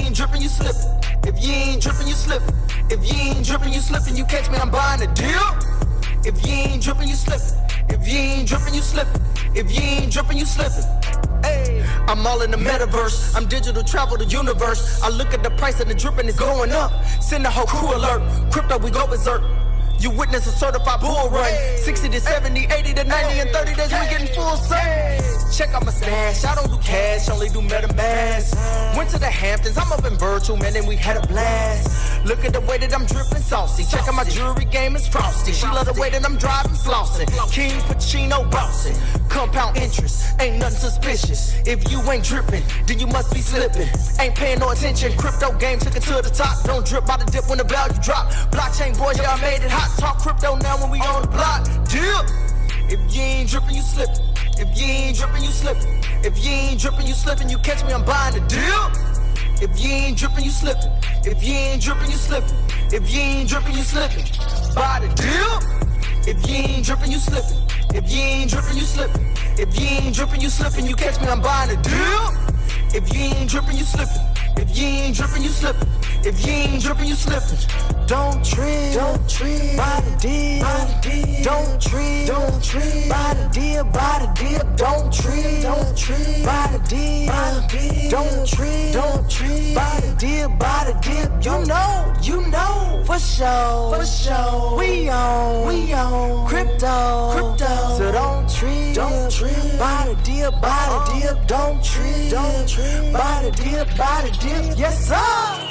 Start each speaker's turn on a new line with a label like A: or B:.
A: ain't dripping, you slipping. If you ain't dripping, you slipping. If you ain't dripping, you slipping. You catch me, I'm buying a deal. If you ain't dripping, you slipping. If you ain't dripping, you slipping. If you ain't dripping, you slipping. Hey, I'm all in the metaverse. I'm digital travel the universe. I look at the price and the dripping is going up. Send the whole crew alert. Crypto, we go berserk. You witness a certified bull run. 60 to 70, 80 to 90, in 30 days we getting full sun. Check out my stash, I don't do cash, only do Metamask. Went to the Hamptons, I'm up in virtual, man, and we had a blast. Look at the way that I'm dripping saucy. Check out my jewelry game is frosty. She love the way that I'm driving flossing. KingPachino bossing. Compound interest, ain't nothing suspicious. If you ain't dripping, then you must be slipping. Ain't paying no attention, crypto game took it to the top. Don't drip by the dip when the value drop. Blockchain boys, y'all made it hot. Talk crypto now when we on the block. Dip. If you ain't dripping, you slipping. If you ain't dripping, you slipping. If you ain't dripping, you slipping. You catch me, I'm buying the deal. If you ain't dripping, you slipping. If you ain't dripping, you slipping. If you ain't dripping, you slipping. Buy the deal. If you ain't dripping, you slipping. If you ain't dripping, you slipping. If you ain't dripping, you slipping. You catch me, I'm buying the deal. If you ain't dripping, you slipping. If you ain't dripping, you slipping. If you ain't dripping, you slipping. Don't trip, buy the deal. Don't trip, buy the deal, buy the deal. Don't trip, buy the deal. Don't trip, buy the deal, buy the deal. You know, for sure. We own crypto. So don't trip, buy the deal, buy the deal. Don't trip, buy the deal, buy the deal. Yes, sir.